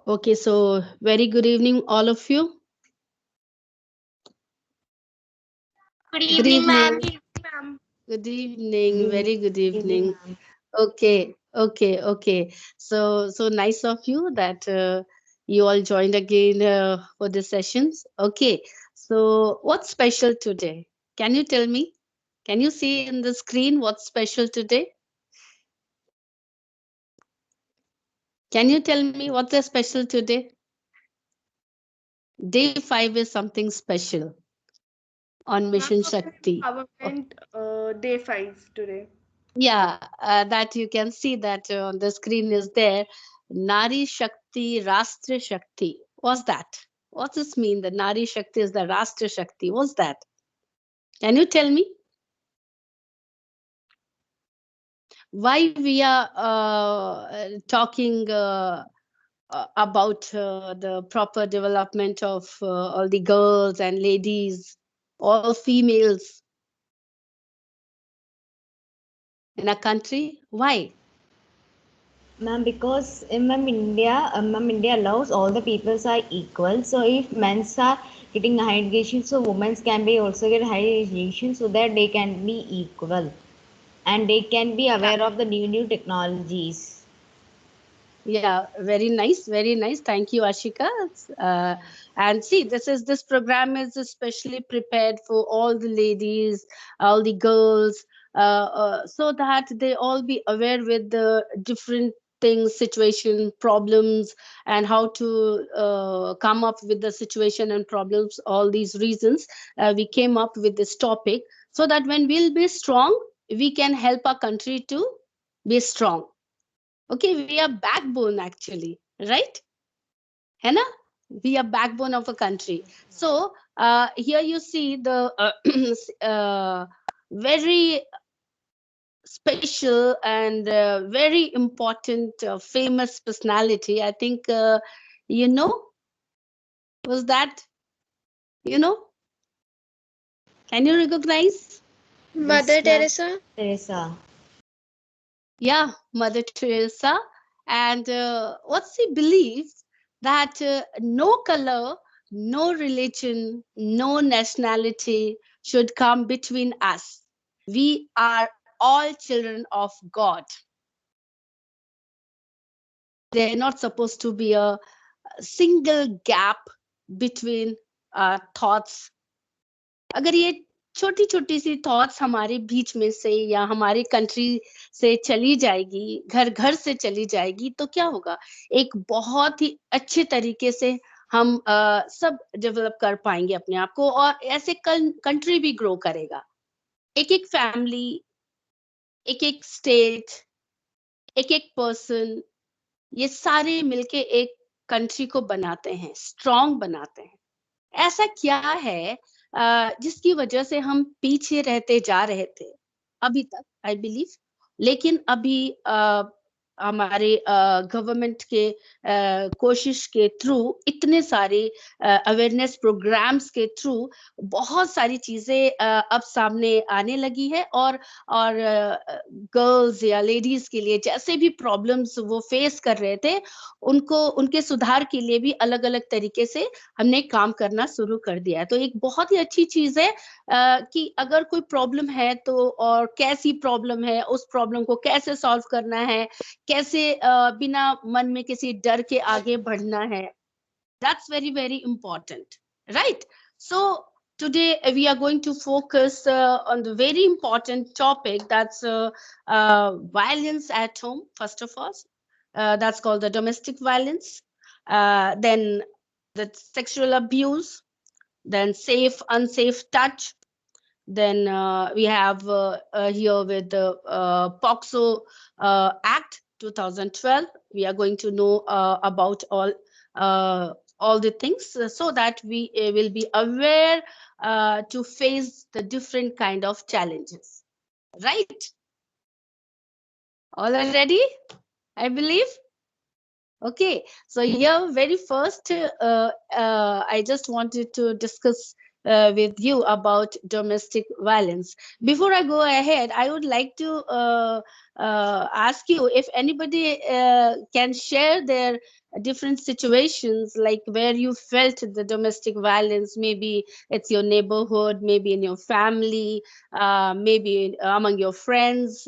Okay, so very good evening, all of you. Good Good evening, ma'am. evening. Good Good evening. evening. Very good Good evening, evening. ma'am. Okay. So nice of you that you all joined again for the sessions. Okay. So what's special today? Can you tell me? Can you see in the screen what's special today? Can you tell me what's the special today? Day 5 is something special on Ma'am, Mission Women Shakti. Empowerment Day 5 today. Yeah, that you can see that on the screen is there. Nari Shakti, Rashtra Shakti. What's that? What's this mean? The Nari Shakti is the Rashtra Shakti. What's that? Can you tell me why we are talking about the proper development of all the girls and ladies, all females in a country? Why? Ma'am, because ma'am, India allows all the peoples are equal. So if men's are getting high education, so women can be also get high education so that they can be equal and they can be aware of the new technologies. Yeah, very nice, very nice. Thank you, Ashika. And see, this program is especially prepared for all the ladies, all the girls, so that they all be aware with the different things, situation, problems, and how to come up with the situation and problems. All these reasons we came up with this topic, so that when we'll be strong, we can help our country to be strong. Okay, we are backbone actually, right? है ना? We are backbone of a country. So here you see the very special and very important famous personality. I think you know, was that, you know, can you recognize? Mother Yes, ma'am. Teresa. Teresa. Yeah, Mother Teresa. And what's he believes that no color, no religion, no nationality should come between us. We are all children of God. They're not supposed to be a single gap between thoughts. अगर ये छोटी छोटी सी thoughts हमारे बीच में से या हमारे country से चली जाएगी, घर घर से चली जाएगी, तो क्या होगा? एक बहुत ही अच्छे तरीके से हम सब डेवलप कर पाएंगे अपने आप को, और ऐसे कंट्री भी ग्रो करेगा। एक एक फैमिली, एक एक स्टेट, एक एक पर्सन, ये सारे मिलके एक कंट्री को बनाते हैं, स्ट्रांग बनाते हैं। ऐसा क्या है जिसकी वजह से हम पीछे रहते जा रहे थे अभी तक, आई बिलीव। लेकिन अभी हमारे गवर्नमेंट के कोशिश के थ्रू, इतने सारे अवेयरनेस प्रोग्राम्स के थ्रू बहुत सारी चीजें अब सामने आने लगी है, और गर्ल्स या लेडीज के लिए जैसे भी प्रॉब्लम्स वो फेस कर रहे थे, उनको उनके सुधार के लिए भी अलग अलग तरीके से हमने काम करना शुरू कर दिया है। तो एक बहुत ही अच्छी चीज है कि अगर कोई प्रॉब्लम है तो, और कैसी प्रॉब्लम है, उस प्रॉब्लम को कैसे सॉल्व करना है, कैसे बिना मन में किसी डर के आगे बढ़ना है, that's very very important, right? So today we are going to focus on the very important topic, that's violence at home. First of all, that's called the domestic violence, then the sexual abuse, then safe unsafe touch, then we have here with the POXO Act 2012. We are going to know about all the things, so that we will be aware to face the different kind of challenges. Right? All are ready? I believe. Okay, so here very first, I just wanted to discuss with you about domestic violence. Before I go ahead, I would like to ask you if anybody can share their different situations, like where you felt the domestic violence. Maybe it's your neighborhood, maybe in your family, maybe among your friends.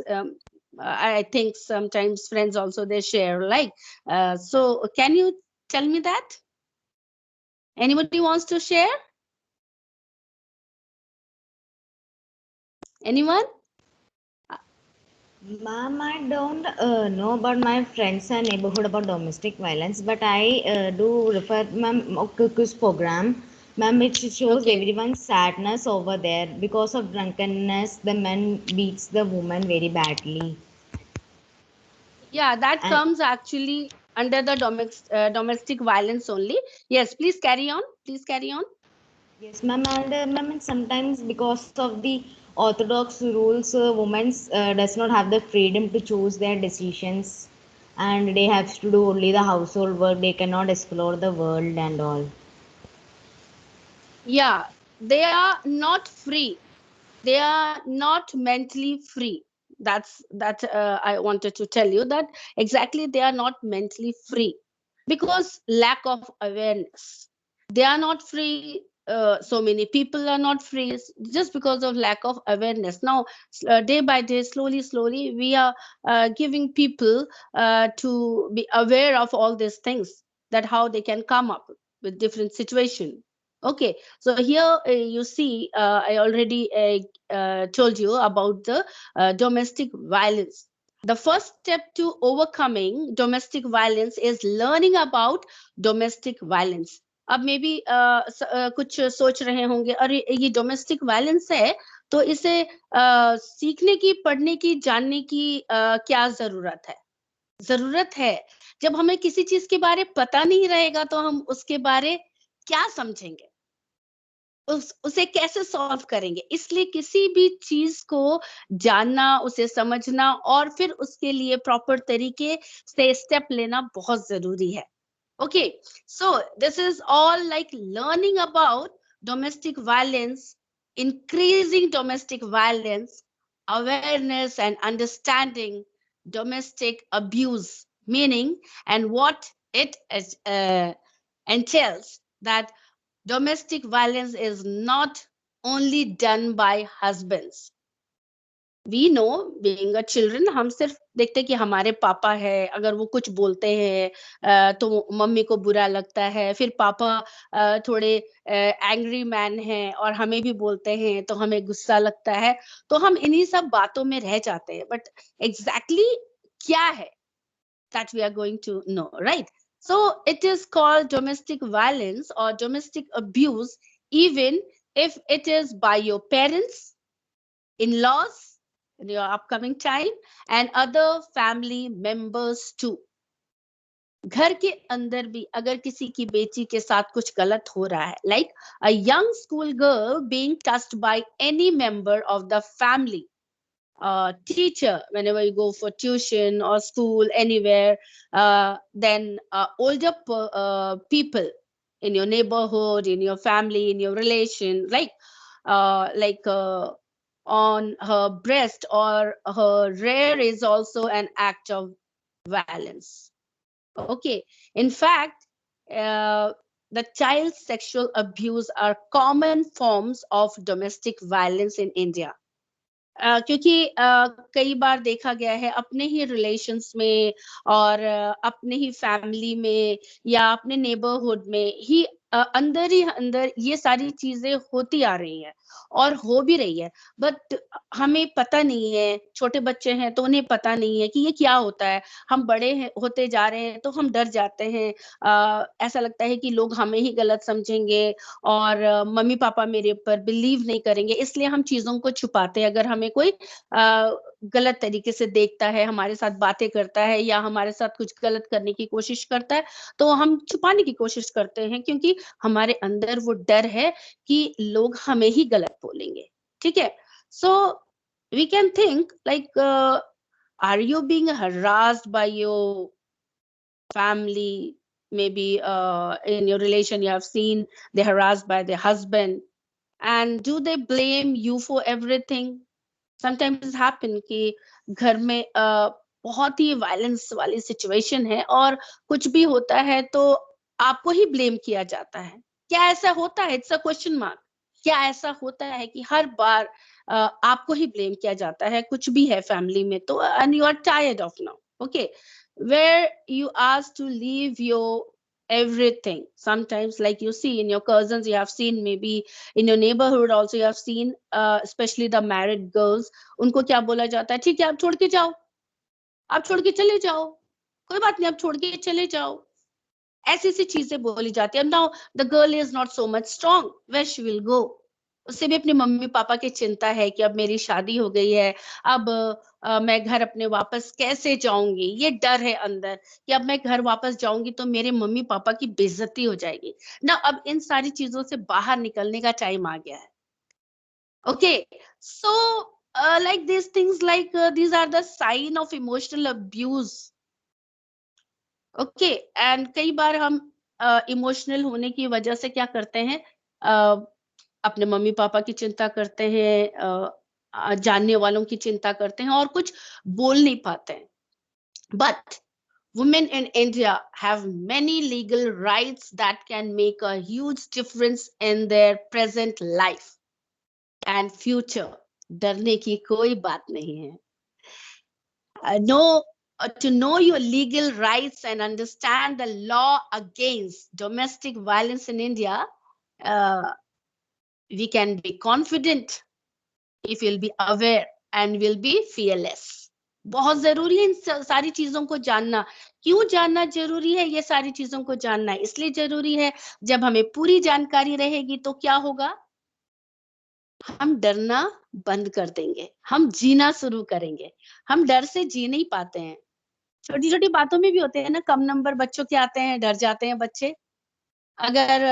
I think sometimes friends also they share. Like, so can you tell me that? Anybody wants to share? Anyone? Ma'am, I don't know about my friends and neighborhood about domestic violence, but I do refer, ma'am, Kuku's program, ma'am, which shows Okay. everyone's sadness over there. Because of drunkenness, the man beats the woman very badly. Yeah, that And comes actually under the domestic violence only. Yes, please carry on. Please carry on. yes, ma'am, and ma'am, and sometimes because of the orthodox rules, women does not have the freedom to choose their decisions, and they have to do only the household work. They cannot explore the world and all. Yeah, they are not free. They are not mentally free. That's I wanted to tell you that exactly they are not mentally free because lack of awareness. They are not free. So many people are not free just because of lack of awareness. Now, day by day, slowly, we are giving people to be aware of all these things, that how they can come up with different situation. Okay, so here you see, I already told you about the domestic violence. The first step to overcoming domestic violence is learning about domestic violence. अब may be कुछ सोच रहे होंगे, अरे ये domestic violence है, तो इसे सीखने की, पढ़ने की, जानने की क्या जरूरत है? जरूरत है। जब हमें किसी चीज के बारे पता नहीं रहेगा तो हम उसके बारे क्या समझेंगे, उसे कैसे सॉल्व करेंगे? इसलिए किसी भी चीज को जानना, उसे समझना और फिर उसके लिए प्रॉपर तरीके से स्टेप लेना बहुत जरूरी है। Okay, so this is all like learning about domestic violence, increasing domestic violence, awareness and understanding domestic abuse meaning and what it entails. That domestic violence is not only done by husbands. We know being a children, हम सिर्फ देखते कि हमारे पापा है, अगर वो कुछ बोलते हैं तो मम्मी को बुरा लगता है, फिर पापा थोड़े एंग्री मैन हैं और हमें भी बोलते हैं तो हमें गुस्सा लगता है, तो हम इन्हीं सब बातों में रह जाते हैं। बट एग्जैक्टली क्या है that we are going to know, right? So it is called domestic violence or domestic abuse, even if it is by your parents, in-laws in your upcoming time, and other family members too. घर के अंदर भी अगर किसी की बेटी के साथ कुछ गलत हो रहा है, like a young school girl being touched by any member of the family, teacher, whenever you go for tuition or school, anywhere, then older people in your neighborhood, in your family, in your relation, like on her breast or her rear is also an act of violence. Okay, in fact, uh, the child sexual abuse are common forms of domestic violence in India. क्योंकि कई बार देखा गया है अपने ही relations में और अपने ही family में या अपने नेबरहुड में ही अंदर ही अंदर ये सारी चीजें होती आ रही हैं और हो भी रही है, बट हमें पता नहीं है। छोटे बच्चे हैं तो उन्हें पता नहीं है कि ये क्या होता है। हम बड़े हैं, होते जा रहे हैं तो हम डर जाते हैं। ऐसा लगता है कि लोग हमें ही गलत समझेंगे और मम्मी पापा मेरे ऊपर बिलीव नहीं करेंगे, इसलिए हम चीजों को छुपाते हैं। अगर हमें कोई गलत तरीके से देखता है, हमारे साथ बातें करता है या हमारे साथ कुछ गलत करने की कोशिश करता है, तो हम छुपाने की कोशिश करते हैं क्योंकि हमारे अंदर वो डर है कि लोग हमें ही गलत बोलेंगे। ठीक है? So we can think like, are you being harassed by your family? Maybe in your relation you have seen they're harassed by their husband, and do they blame you for everything? Sometimes it's happen कि घर में बहुत ही violence वाली situation है और कुछ भी होता है तो आपको ही ब्लेम किया जाता है। क्या ऐसा होता है? It's a question mark. क्या ऐसा होता है कि हर बार आपको ही ब्लेम किया जाता है कुछ भी है फैमिली में तो and you are tired of now, okay, where you asked to leave your everything. Sometimes, like you see in your cousins, you have seen, maybe in your neighborhood also you have seen, especially the married girls, उनको क्या बोला जाता है? ठीक है, आप छोड़ के जाओ, आप छोड़ के चले जाओ, कोई बात नहीं, आप छोड़ के चले जाओ। ऐसी ऐसी चीजें बोली जाती है। Now the girl is not so much strong, where she will go? उससे भी अपने मम्मी पापा की चिंता है कि अब मेरी शादी हो गई है, अब मैं घर अपने वापस कैसे जाऊंगी? ये डर है अंदर कि अब मैं घर वापस जाऊंगी तो मेरे मम्मी पापा की बेइज्जती हो जाएगी ना। अब इन सारी चीजों से बाहर निकलने का टाइम आ गया है। Okay, so like this things, like these are the sign of emotional abuse. Okay, and कई बार हम इमोशनल होने की वजह से क्या करते हैं, अपने मम्मी पापा की चिंता करते हैं, जानने वालों की चिंता करते हैं और कुछ बोल नहीं पाते हैं। But women in India have many legal rights that can make a huge difference in their present life and future. डरने की कोई बात नहीं है। To know your legal rights and understand the law against domestic violence in India, we can be confident if we'll be aware and will be fearless. बहुत जरूरी है इन सारी चीजों को जानना। क्यों जानना जरूरी है? ये सारी चीजों को जानना इसलिए जरूरी है, जब हमें पूरी जानकारी रहेगी तो क्या होगा? हम डरना बंद कर देंगे, हम जीना शुरू करेंगे। हम डर से जी नहीं पाते हैं। छोटी छोटी बातों में भी होते हैं ना, कम नंबर बच्चों के आते हैं, डर जाते हैं बच्चे। अगर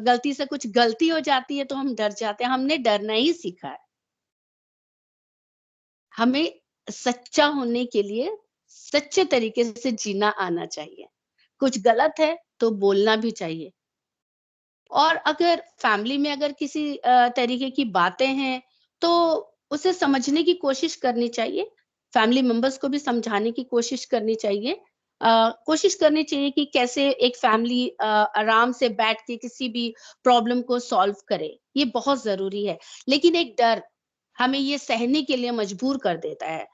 गलती से कुछ गलती हो जाती है तो हम डर जाते हैं। हमने डरना ही सीखा है। हमें सच्चा होने के लिए सच्चे तरीके से जीना आना चाहिए। कुछ गलत है तो बोलना भी चाहिए। और अगर फैमिली में अगर किसी तरीके की बातें हैं तो उसे समझने की कोशिश करनी चाहिए। फैमिली मेंबर्स को भी समझाने की कोशिश करनी चाहिए। कोशिश करनी चाहिए कि कैसे एक फैमिली आराम से बैठ के किसी भी प्रॉब्लम को सॉल्व करे। ये बहुत ज़रूरी है। लेकिन एक डर हमें ये सहने के लिए मजबूर कर देता है।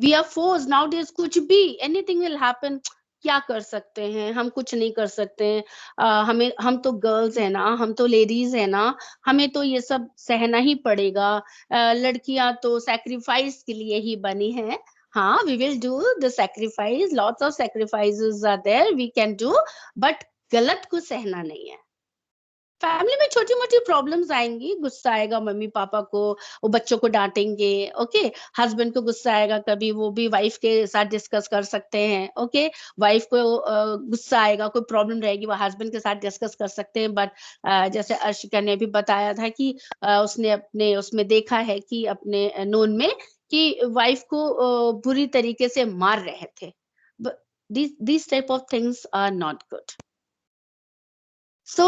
वी आर फोर्स्ड नाउडेज, कुछ भी एनीथिंग विल हैपन। क्या कर सकते हैं? हम कुछ नहीं कर सकते हैं। हम तो गर्ल्स है ना, हम तो लेडीज है ना, हमें तो ये सब सहना ही पड़ेगा। लड़कियां तो सैक्रिफाइस के लिए ही बनी हैं। हाँ, we will do the sacrifice, lots of sacrifices are there, we can do, but गलत को सहना नहीं है। फैमिली में छोटी-मोटी प्रॉब्लम्स आएँगी, गुस्सा आएगा मम्मी पापा को, वो बच्चों को डाँटेंगे, ओके? हस्बैंड को गुस्सा आएगा, कभी वो भी वाइफ के साथ डिस्कस कर सकते हैं, ओके? वाइफ को गुस्सा आएगा, कोई प्रॉब्लम रहेगी, वो हस्बैंड के साथ डिस्कस कर सकते हैं। बट जैसे अर्शिका ने भी बताया था कि उसने अपने उसमें देखा है कि अपने नोन में कि वाइफ को बुरी तरीके से मार रहे थे। ब these type of things are not good. So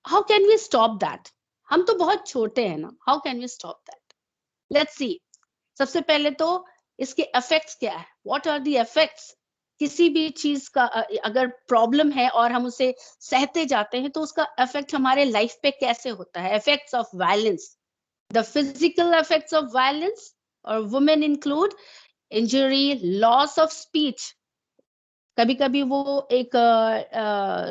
how can we stop that? हम तो बहुत छोटे हैं ना, how can we stop that? Let's see. सबसे पहले तो इसके effects क्या है? What are the effects? किसी भी चीज का अगर प्रॉब्लम है और हम उसे सहते जाते हैं तो उसका इफेक्ट हमारे लाइफ पे कैसे होता है? Effects of violence. The physical effects of violence or women include injury, loss of speech. कभी-कभी वो एक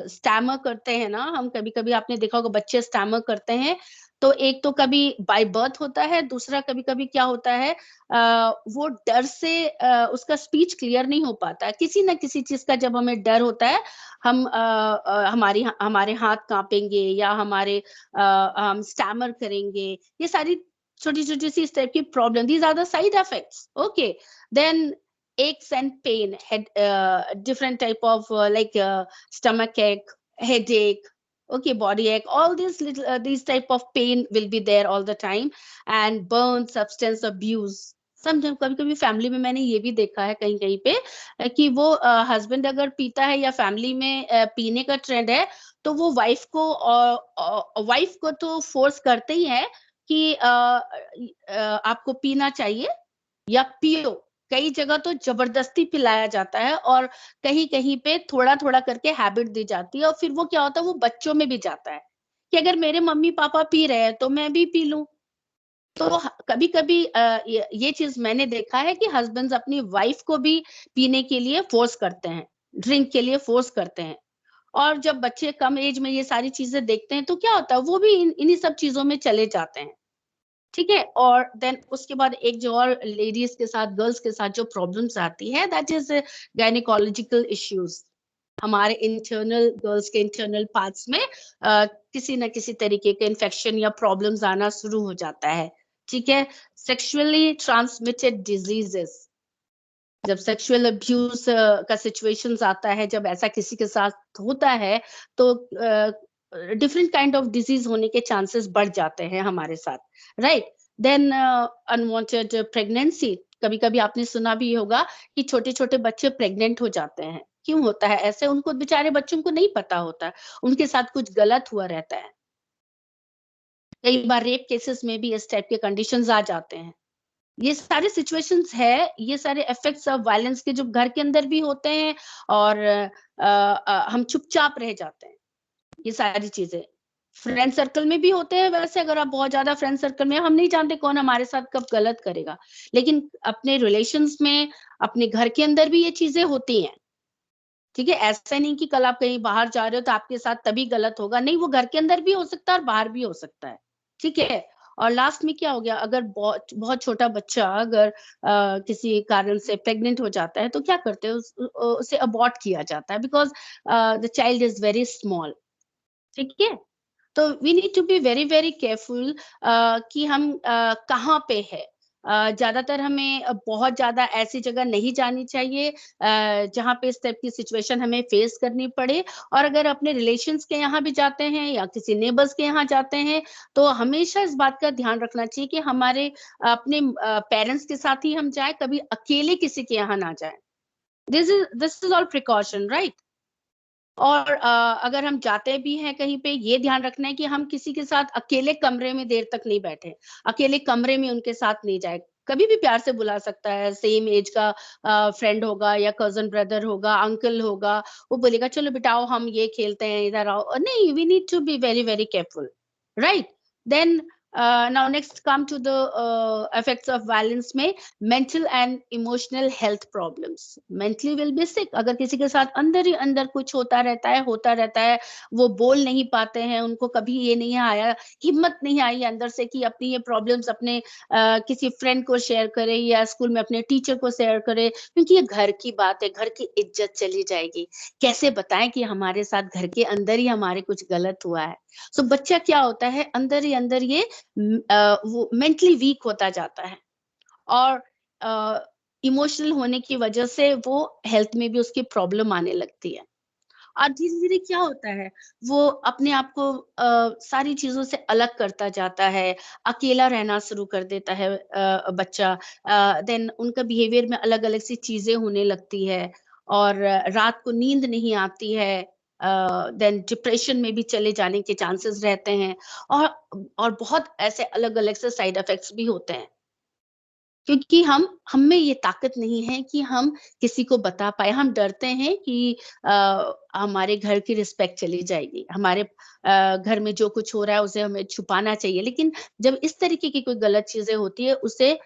स्टैमर करते हैं ना, हम कभी-कभी आपने देखा होगा बच्चे स्टैमर करते हैं, तो एक तो कभी बाय बर्थ होता है, दूसरा कभी-कभी क्या होता है, वो डर से उसका स्पीच क्लियर नहीं हो पाता है। किसी न किसी चीज़ का जब हमें डर होता है, हमारे हाथ काँपेंगे या हम स्टैमर करेंगे। ये सारी छोटी-छोटी सी इस टाइप की problem, these are the side effects, okay. Then aches and pain, different type of stomach ache, headache, okay, body ache, all these type of pain will be there all the time. And burn, substance abuse, समझो, कभी कभी family में मैंने ये भी देखा है कहीं कहीं पे कि वो हस्बैंड अगर पीता है या फैमिली में पीने का ट्रेंड है, तो वो वाइफ को तो फोर्स करते ही है कि आपको पीना चाहिए या पियो। कई जगह तो जबरदस्ती पिलाया जाता है और कहीं कहीं पे थोड़ा थोड़ा करके हैबिट दी जाती है, और फिर वो क्या होता है, वो बच्चों में भी जाता है कि अगर मेरे मम्मी पापा पी रहे हैं तो मैं भी पी लूं। तो कभी कभी ये चीज मैंने देखा है कि हस्बैंड्स अपनी वाइफ को भी पीने के लिए फोर्स करते हैं, ड्रिंक के लिए फोर्स करते हैं। और जब बच्चे कम एज में ये सारी चीजें देखते हैं तो क्या होता है, वो भी इन्हीं सब चीजों में चले जाते हैं। ठीक है। और देन उसके बाद एक जो और लेडीज के साथ, गर्ल्स के साथ जो प्रॉब्लम्स आती है, दैट इज गायनिकोलॉजिकल इश्यूज। हमारे इंटरनल, गर्ल्स के इंटरनल पार्ट्स में किसी ना किसी तरीके के इन्फेक्शन या प्रॉब्लम्स आना शुरू हो जाता है। ठीक है। सेक्सुअली ट्रांसमिटेड डिजीजेस, जब सेक्सुअल अब्यूज का सिचुएशंस आता है, जब ऐसा किसी के साथ होता है, तो डिफरेंट काइंड ऑफ डिजीज होने के चांसेस बढ़ जाते हैं हमारे साथ, राइट। देन अनवांटेड प्रेगनेंसी, कभी कभी आपने सुना भी होगा कि छोटे छोटे बच्चे प्रेग्नेंट हो जाते हैं। क्यों होता है ऐसे? उनको, बेचारे बच्चों को नहीं पता होता, उनके साथ कुछ गलत हुआ रहता है। कई बार रेप केसेस में भी इस टाइप के कंडीशंस आ जाते हैं। ये सारे सिचुएशंस है, ये सारे इफेक्ट्स ऑफ वायलेंस के जो घर के अंदर भी होते हैं, और हम चुपचाप रह जाते हैं। ये सारी चीजें फ्रेंड सर्कल में भी होते हैं। वैसे अगर आप बहुत ज्यादा फ्रेंड सर्कल में, हम नहीं जानते कौन हमारे साथ कब गलत करेगा, लेकिन अपने रिलेशंस में, अपने घर के अंदर भी ये चीजें होती हैं। ठीक है। ऐसा नहीं कि कल आप कहीं बाहर जा रहे हो तो आपके साथ तभी गलत होगा, नहीं, वो घर के अंदर भी हो सकता है और बाहर भी हो सकता है। ठीक है। और लास्ट में क्या हो गया, अगर बहुत बहुत छोटा बच्चा अगर किसी कारण से प्रेग्नेंट हो जाता है, तो क्या करते हैं, उसे अबॉर्ट किया जाता है, because the child is very small. ठीक है। तो we need to be very very careful कि हम कहाँ पे है। ज्यादातर हमें बहुत ज्यादा ऐसी जगह नहीं जानी चाहिए जहाँ पे इस टाइप की सिचुएशन हमें फेस करनी पड़े। और अगर अपने रिलेशंस के यहाँ भी जाते हैं या किसी नेबर्स के यहाँ जाते हैं, तो हमेशा इस बात का ध्यान रखना चाहिए कि हमारे अपने पेरेंट्स के साथ ही हम जाए, कभी अकेले किसी के यहाँ ना जाए। This is all precaution, right. और अगर हम जाते भी हैं कहीं पे, ये ध्यान रखना है कि हम किसी के साथ अकेले कमरे में देर तक नहीं बैठे, अकेले कमरे में उनके साथ नहीं जाए। कभी भी प्यार से बुला सकता है, सेम एज का फ्रेंड होगा या कजन ब्रदर होगा, अंकल होगा, वो बोलेगा चलो बिटाओ हम ये खेलते हैं, इधर आओ। नहीं, we need to be very very careful, right. Then now next come to the effects of violence में mental and emotional health problems. Mentally will be sick, अगर किसी के साथ अंदर ही अंदर कुछ होता रहता है, वो बोल नहीं पाते हैं, उनको कभी ये नहीं आया, हिम्मत नहीं आई अंदर से कि अपनी ये प्रॉब्लम्स अपने किसी फ्रेंड को शेयर करे या स्कूल में अपने टीचर को शेयर करे, क्योंकि ये घर की बात है, घर की इज्जत चली जाएगी। कैसे बताएं कि हमारे साथ घर के अंदर ही हमारे कुछ गलत हुआ है। सो बच्चा क्या होता है, अंदर ही अंदर ये वो मेंटली वीक होता जाता है, और इमोशनल होने की वजह से वो हेल्थ में भी उसकी प्रॉब्लम आने लगती है। और धीरे धीरे क्या होता है, वो अपने आप को सारी चीजों से अलग करता जाता है, अकेला रहना शुरू कर देता है बच्चा। देन उनका बिहेवियर में अलग अलग सी चीजें होने लगती है, और रात को नींद नहीं आती है। देन डिप्रेशन में भी चले जाने के चांसेस रहते हैं, और बहुत ऐसे अलग अलग से साइड इफेक्ट्स भी होते हैं, क्योंकि हम में ये ताकत नहीं है कि हम किसी को बता पाए। हम डरते हैं कि हमारे घर की रिस्पेक्ट चली जाएगी, हमारे घर में जो कुछ हो रहा है उसे हमें छुपाना चाहिए। लेकिन जब इस तरीके की कोई गलत चीजें होती है, उसे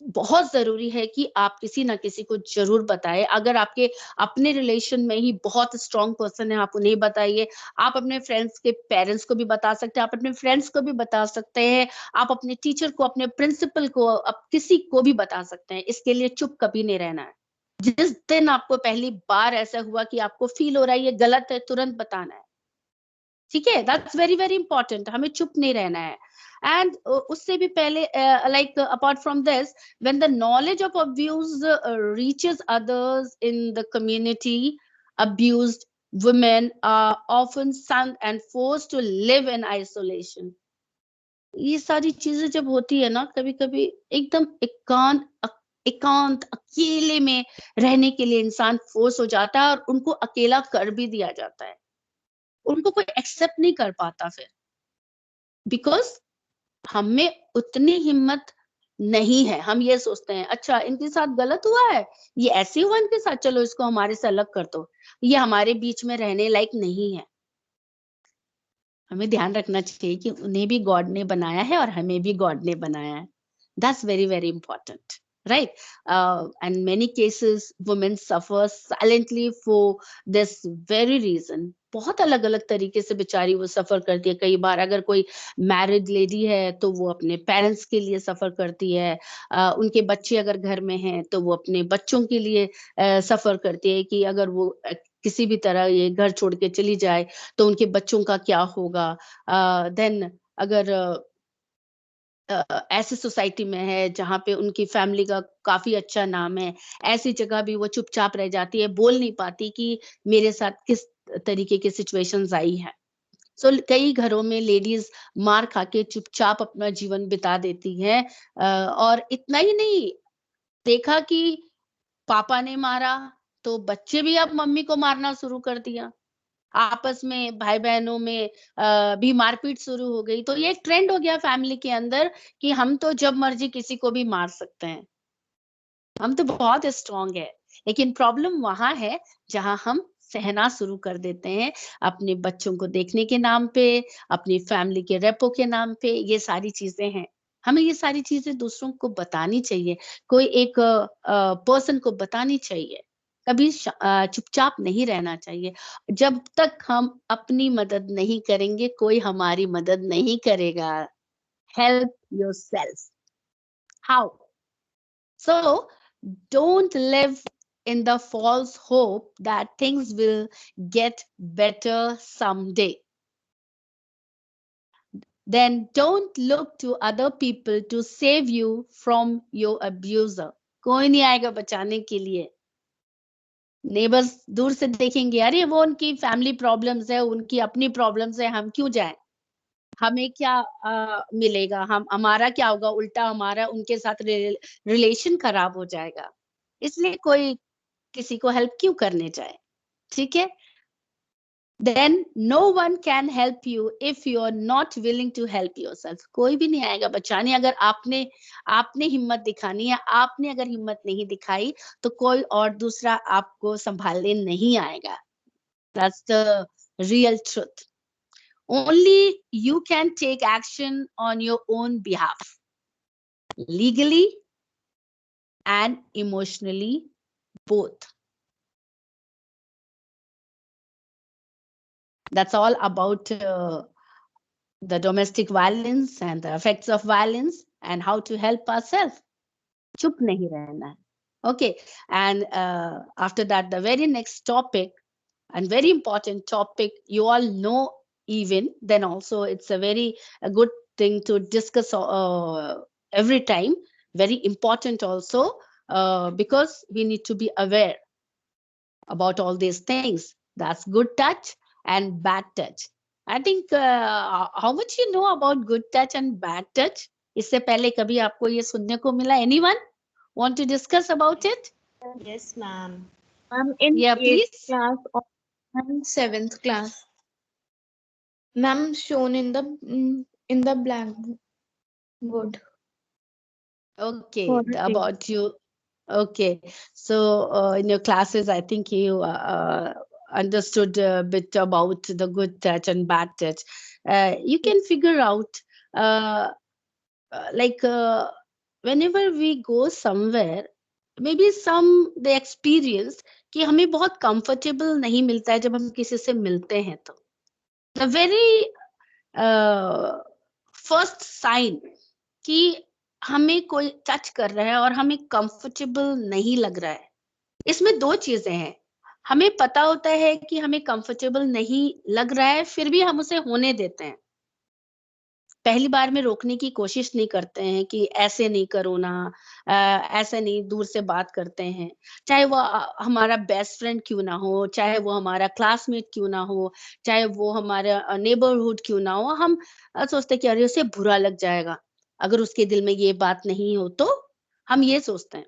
बहुत जरूरी है कि आप किसी ना किसी को जरूर बताएं। अगर आपके अपने रिलेशन में ही बहुत स्ट्रांग पर्सन है, आप उन्हें बताइए। आप अपने फ्रेंड्स के पेरेंट्स को भी बता सकते हैं, आप अपने फ्रेंड्स को भी बता सकते हैं, आप अपने टीचर को, अपने प्रिंसिपल को, आप किसी को भी बता सकते हैं। इसके लिए चुप कभी नहीं रहना है। जिस दिन आपको पहली बार ऐसा हुआ कि आपको फील हो रहा है ये गलत है, तुरंत बताना है। ठीक है, दैट्स वेरी वेरी इंपॉर्टेंट। हमें चुप नहीं रहना है। एंड उससे भी पहले, like apart from this, when the knowledge of abuse reaches others in the community, abused women are often sunk and forced to live in isolation. ये सारी चीजें जब होती है ना, कभी कभी एकदम एकांत एकांत अकेले में रहने के लिए इंसान फोर्स हो जाता है और उनको अकेला कर भी दिया जाता है, उनको कोई एक्सेप्ट नहीं कर पाता फिर, बिकॉज हम में उतनी हिम्मत नहीं है। हम ये सोचते हैं अच्छा इनके साथ गलत हुआ है, ये ऐसे हुआ इनके साथ, चलो इसको हमारे से अलग कर दो, ये हमारे बीच में रहने लायक नहीं है। हमें ध्यान रखना चाहिए कि उन्हें भी गॉड ने बनाया है और हमें भी गॉड ने बनाया है। That's very, very important, right? And many cases women suffer silently for this very reason. बहुत अलग अलग तरीके से बेचारी वो सफर करती है। कई बार अगर कोई मैरिड लेडी है तो वो अपने पेरेंट्स के लिए सफर करती है, उनके बच्चे अगर घर में हैं तो वो अपने बच्चों के लिए सफर करती है कि अगर वो किसी भी तरह ये घर छोड़ के चली जाए तो उनके बच्चों का क्या होगा। देन अगर ऐसी सोसाइटी में है जहाँ पे उनकी फैमिली का काफी अच्छा नाम है, ऐसी जगह भी वो चुपचाप रह जाती है, बोल नहीं पाती कि मेरे साथ किस तरीके की सिचुएशंस आई है। सो कई घरों में लेडीज मार खा के चुपचाप अपना जीवन बिता देती हैं, और इतना ही नहीं, देखा कि पापा ने मारा तो बच्चे भी अब मम्मी को मारना शुरू कर दिया, आपस में भाई बहनों में भी मारपीट शुरू हो गई। तो ये एक ट्रेंड हो गया फैमिली के अंदर कि हम तो जब मर्जी किसी को भी मार सकते हैं, हम तो बहुत स्ट्रांग है। लेकिन प्रॉब्लम वहां है जहां हम सहना शुरू कर देते हैं अपने बच्चों को देखने के नाम पे, अपनी फैमिली के रेपो के नाम पे। ये सारी चीजें हैं, हमें ये सारी चीजें दूसरों को बतानी चाहिए, कोई एक पर्सन को बतानी चाहिए। कभी चुपचाप नहीं रहना चाहिए। जब तक हम अपनी मदद नहीं करेंगे कोई हमारी मदद नहीं करेगा। Help yourself. How? So don't live in the false hope that things will get better someday. Then don't look to other people to save you from your abuser. कोई नहीं आएगा बचाने के लिए। नेबर्स दूर से देखेंगे, अरे वो उनकी फैमिली प्रॉब्लम्स है, उनकी अपनी प्रॉब्लम्स है, हम क्यों जाएं? हमें क्या मिलेगा? हम हमारा क्या होगा? उल्टा हमारा उनके साथ रिलेशन खराब हो जाएगा। इसलिए कोई किसी को हेल्प क्यों करने जाए? ठीक है? Then no one can help you if you are not willing to help yourself. कोई भी नहीं आएगा बचाने अगर आपने आपने हिम्मत दिखानी है। आपने अगर हिम्मत नहीं दिखाई तो कोई और दूसरा आपको संभालने नहीं आएगा। That's the real truth. Only you can take action on your own behalf, legally and emotionally, both. That's all about the domestic violence and the effects of violence and how to help ourselves. Chup nahi rehna hai. Okay, and after that, the very next topic and very important topic, you all know even, then also it's a good thing to discuss every time, very important also, because we need to be aware about all these things. That's good touch and bad touch. I think how much you know about good touch and bad touch? इससे पहले कभी आपको ये सुनने को मिला? Anyone want to discuss about it? Yes, ma'am. In Yeah, 8th please. class or 7th class. Ma'am, shown in the blackboard. Okay, For the about you. Okay, so in your classes, I think you understood a bit about the good touch and bad touch. You can figure out, like, whenever we go somewhere, maybe some they experience कि हमें बहुत comfortable नहीं मिलता है जब हम किसी से मिलते हैं तो. The very first sign कि हमें कोई टच कर रहा है और हमें कंफर्टेबल नहीं लग रहा है, इसमें दो चीजें हैं। हमें पता होता है कि हमें कंफर्टेबल नहीं लग रहा है, फिर भी हम उसे होने देते हैं। पहली बार में रोकने की कोशिश नहीं करते हैं कि ऐसे नहीं करो ना, ऐसे नहीं, दूर से बात करते हैं। चाहे वो हमारा बेस्ट फ्रेंड क्यों ना हो, चाहे वो हमारा क्लासमेट क्यों ना हो, चाहे वो हमारा नेबरहुड क्यों ना हो, हम सोचते हैं कि अरे उसे बुरा लग जाएगा। अगर उसके दिल में ये बात नहीं हो तो हम ये सोचते हैं।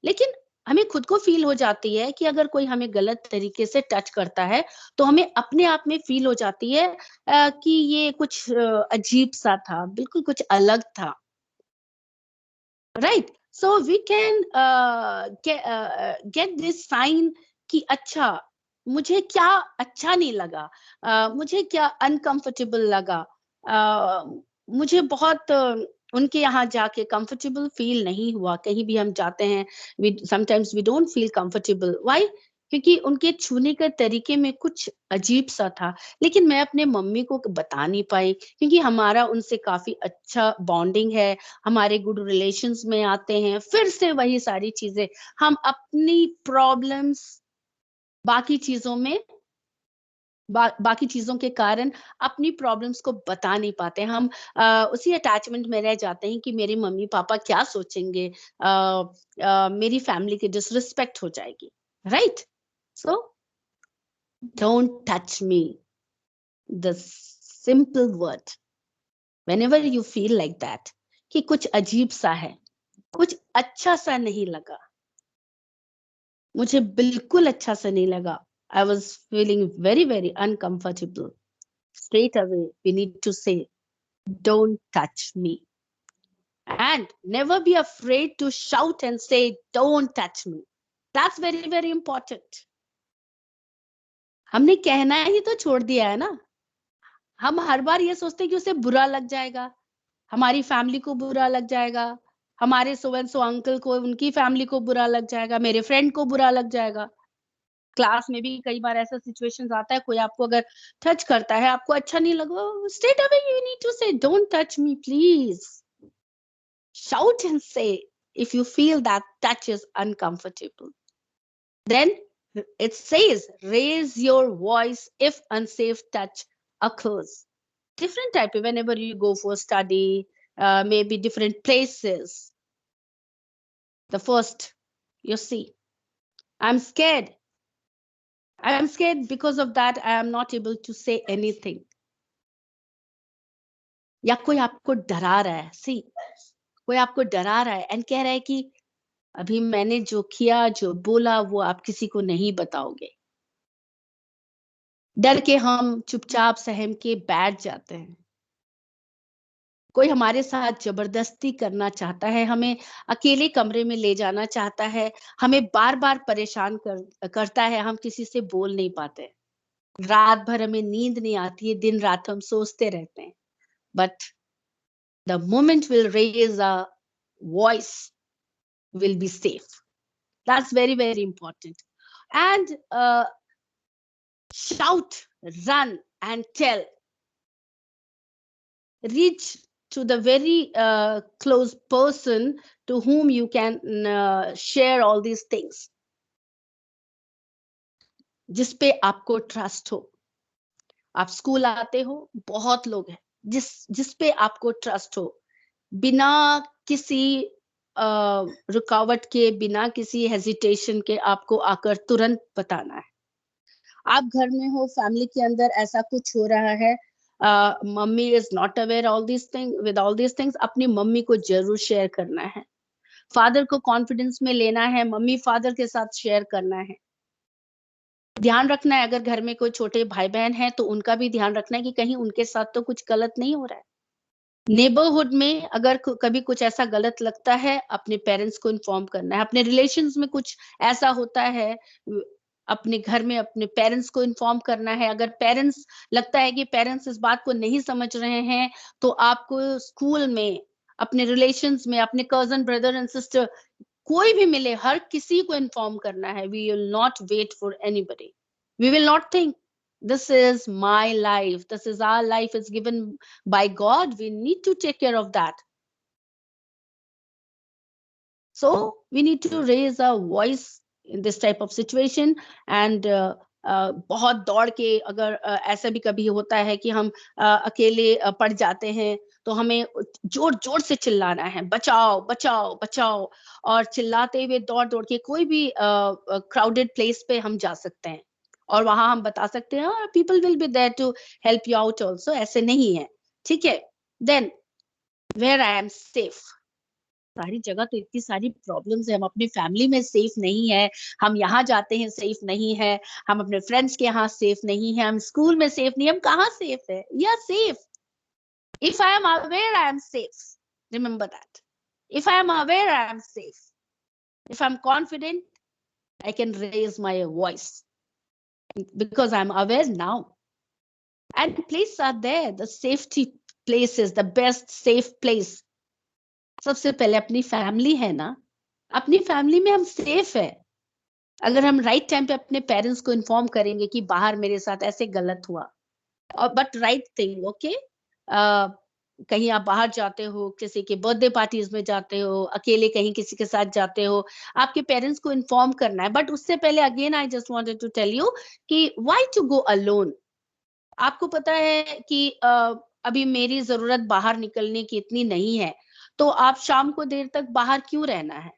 लेकिन हमें खुद को फील हो जाती है कि अगर कोई हमें गलत तरीके से टच करता है तो हमें अपने आप में फील हो जाती है कि ये कुछ अजीब सा था, बिल्कुल कुछ अलग था, right? So we can get this sign कि अच्छा मुझे क्या अच्छा नहीं लगा, मुझे क्या अनकंफर्टेबल लगा, मुझे बहुत उनके यहाँ जाके कंफर्टेबल फील नहीं हुआ। कहीं भी हम जाते हैं, sometimes we don't feel comfortable, why? क्योंकि उनके छूने के तरीके में कुछ अजीब सा था। लेकिन मैं अपने मम्मी को बता नहीं पाई क्योंकि हमारा उनसे काफी अच्छा बॉन्डिंग है, हमारे गुड रिलेशंस में आते हैं। फिर से वही सारी चीजें, हम अपनी प्रॉब्लम्स बाकी चीजों में बाकी चीजों के कारण अपनी प्रॉब्लम्स को बता नहीं पाते। हम उसी अटैचमेंट में रह जाते हैं कि मेरे मम्मी पापा क्या सोचेंगे, मेरी फैमिली की डिसरिस्पेक्ट हो जाएगी, right? So don't touch me, the simple word whenever you feel like that कि कुछ अजीब सा है, कुछ अच्छा सा नहीं लगा, मुझे बिल्कुल अच्छा सा नहीं लगा, I was feeling very, very uncomfortable. Straight away, we need to say, don't touch me. And never be afraid to shout and say, don't touch me. That's very, very important. हमने कहना ही तो छोड़ दिया है ना। हम हर बार ये सोचते हैं कि उसे बुरा लग जाएगा, हमारी फैमिली को बुरा लग जाएगा, हमारे सो एंड सो अंकल को, उनकी फैमिली को बुरा लग जाएगा, मेरे फ्रेंड को बुरा लग जाएगा। क्लास में भी कई बार ऐसा सिचुएशंस आता है, कोई आपको अगर टच करता है, आपको अच्छा नहीं लगा, straight away you need to say don't touch me please. Shout and say if you feel that touch is uncomfortable. Then it says raise your voice if unsafe touch occurs. Different type, whenever you go for study, maybe different places. The first, you see, I'm scared. I am scared because of that. I am not able to say anything. या कोई आपको डरा रहा है, सी, कोई आपको डरा रहा है एंड कह रहा है कि अभी मैंने जो किया, जो बोला, वो आप किसी को नहीं बताओगे। डर के हम चुपचाप सहम के बैठ जाते हैं। कोई हमारे साथ जबरदस्ती करना चाहता है, हमें अकेले कमरे में ले जाना चाहता है, हमें बार-बार परेशान करता है, हम किसी से बोल नहीं पाते। रात भर हमें नींद नहीं आती है, दिन रात हम सोचते रहते हैं। But the moment we'll raise our voice, we'll be safe. That's very, very important. And shout, run, and tell. Reach to the very close person to whom you can share all these things. जिस पे आपको trust हो। आप school आते हो, बहुत लोग हैं जिस पे आपको ट्रस्ट हो, बिना किसी रुकावट के, बिना किसी हेजिटेशन के आपको आकर तुरंत बताना है। आप घर में हो, फैमिली के अंदर ऐसा कुछ हो रहा है, mummy is not aware all this thing, with all this things, अपनी मम्मी को जरूर शेयर करना है। फादर को कॉन्फिडेंस में लेना है, मम्मी फादर के साथ शेयर करना है। ध्यान रखना है, अगर घर में कोई छोटे भाई बहन हैं तो उनका भी ध्यान रखना है कि कहीं उनके साथ तो कुछ गलत नहीं हो रहा है। नेबरहुड में अगर कभी कुछ ऐसा गलत लगता है, अपने पेरेंट्स को इन्फॉर्म करना है। अपने रिलेशंस में कुछ ऐसा होता है, अपने घर में अपने पेरेंट्स को इन्फॉर्म करना है। अगर पेरेंट्स, लगता है कि पेरेंट्स इस बात को नहीं समझ रहे हैं, तो आपको स्कूल में, अपने रिलेशंस में, अपने कजन, ब्रदर एंड सिस्टर, कोई भी मिले, हर किसी को इन्फॉर्म करना है। We will not wait for anybody. We will not think this is my life, this is our life, is given by God, we need to take care of that. So we need to raise our voice in this type of situation. And बहुत दौड़ के, अगर ऐसा भी कभी होता है कि हम अकेले पड़ जाते हैं, तो हमें जोर जोर से चिल्लाना है, बचाओ बचाओ बचाओ, और चिल्लाते हुए दौड़ दौड़ के कोई भी क्राउडेड प्लेस पे हम जा सकते हैं, और वहां हम बता सकते हैं, people will be there to help you out also. ऐसे नहीं है, ठीक है? Then where I am safe, सारी जगह तो इतनी सारी प्रॉब्लम्स है, हम अपनी फैमिली में सेफ नहीं है, हम यहाँ जाते हैं सेफ नहीं है, हम अपने फ्रेंड्स के यहाँ सेफ नहीं है, हम स्कूल में सेफ नहीं, हम कहाँ सेफ है? या safe if I am aware I am safe. Remember that. If I am aware I am safe. If I'm confident I can raise my voice because I'm aware now. And places are there, the safety places, the best safe place. सबसे पहले अपनी family है ना, अपनी family में हम safe है। अगर हम राइट टाइम पे अपने पेरेंट्स को इन्फॉर्म करेंगे कि बाहर मेरे साथ ऐसे गलत हुआ, और बट राइट थिंग, ओके, कहीं आप बाहर जाते हो, किसी के बर्थडे पार्टीज में जाते हो, अकेले कहीं किसी के साथ जाते हो, आपके पेरेंट्स को इन्फॉर्म करना है। बट उससे पहले again I just wanted to tell you कि व्हाई टू गो अलोन। आपको पता है कि अभी मेरी जरूरत बाहर निकलने की इतनी नहीं है, तो आप शाम को देर तक बाहर क्यों रहना है?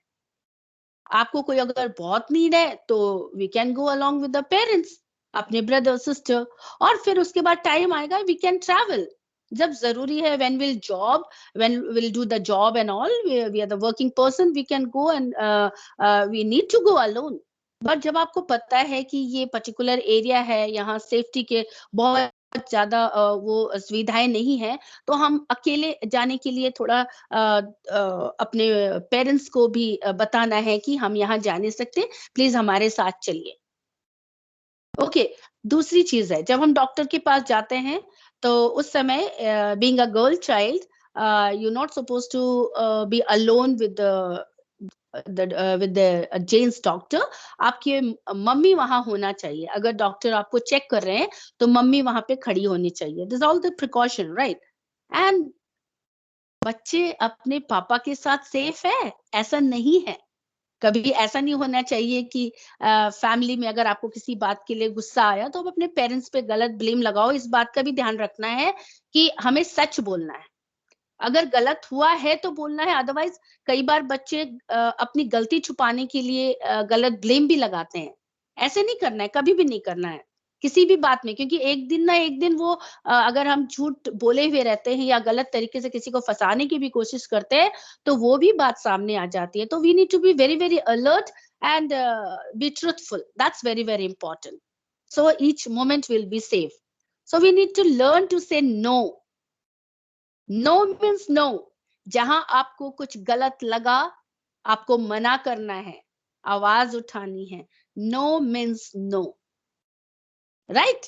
आपको कोई अगर बहुत नीड है तो we can go along with the parents, अपने ब्रदर सिस्टर, और फिर उसके बाद टाइम आएगा वी कैन ट्रैवल जब जरूरी है। When will do the job and all, we are the working person, we can go and we need to go alone. But जब आपको पता है कि ये पर्टिकुलर एरिया है, यहाँ सेफ्टी के बहुत ज्यादा वो सुविधाएं नहीं है, तो हम अकेले जाने के लिए थोड़ा अपने पेरेंट्स को भी बताना है कि हम यहाँ जा नहीं सकते, प्लीज हमारे साथ चलिए। ओके, दूसरी चीज है, जब हम डॉक्टर के पास जाते हैं तो उस समय being a girl child you not suppose to be alone with the gents doctor. आपके मम्मी वहां होना चाहिए। अगर डॉक्टर आपको चेक कर रहे हैं तो मम्मी वहां पे खड़ी होनी चाहिए। This all the precaution, right? And बच्चे अपने पापा के साथ सेफ है ऐसा नहीं है। कभी ऐसा नहीं होना चाहिए कि फैमिली में अगर आपको किसी बात के लिए गुस्सा आया तो आप अपने पेरेंट्स पे गलत ब्लेम लगाओ। इस बात का भी ध्यान रखना है कि हमें सच बोलना है। अगर गलत हुआ है तो बोलना है, अदरवाइज कई बार बच्चे अपनी गलती छुपाने के लिए गलत ब्लेम भी लगाते हैं। ऐसे नहीं करना है, कभी भी नहीं करना है किसी भी बात में, क्योंकि एक दिन ना एक दिन वो अगर हम झूठ बोले हुए रहते हैं या गलत तरीके से किसी को फंसाने की भी कोशिश करते हैं तो वो भी बात सामने आ जाती है। तो we need to be very very alert and be truthful. That's very very important, so each moment will be safe. So we need to learn to say no. No means no. जहां आपको कुछ गलत लगा आपको मना करना है, आवाज उठानी है। No means no, right?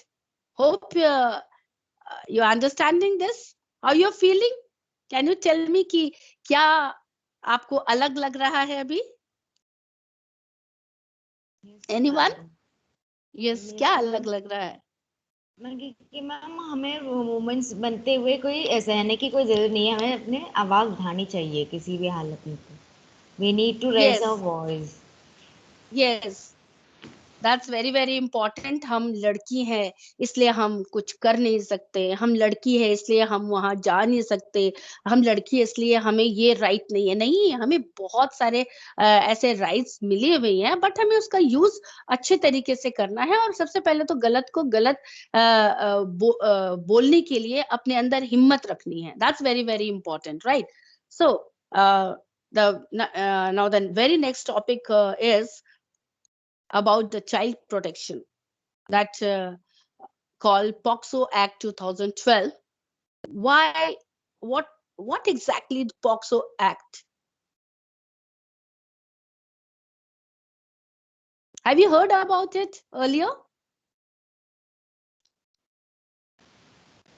Hope you understanding this, how you feeling? Can you tell me कि क्या आपको अलग लग रहा है अभी? एनीवन? यस, क्या अलग लग रहा है? कि मैम हमें वुमेन्स बनते हुए कोई सहने की कोई जरूरत नहीं है, हमें अपने आवाज उठानी चाहिए किसी भी हालत में। We need to raise our voice. Yes, that's very very important. हम लड़की हैं इसलिए हम कुछ कर नहीं सकते, हम लड़की है इसलिए हम वहां जा नहीं सकते, हम लड़की है इसलिए हमें ये राइट नहीं है। नहीं, हमें बहुत सारे ऐसे राइट्स मिले हुए हैं, बट हमें उसका यूज अच्छे तरीके से करना है। और सबसे पहले तो गलत को गलत बोलने के लिए अपने अंदर हिम्मत रखनी है। That's very very important, right? So now the very next topic is about the child protection, that called POCSO Act 2012. Why? What exactly the POCSO Act? Have you heard about it earlier?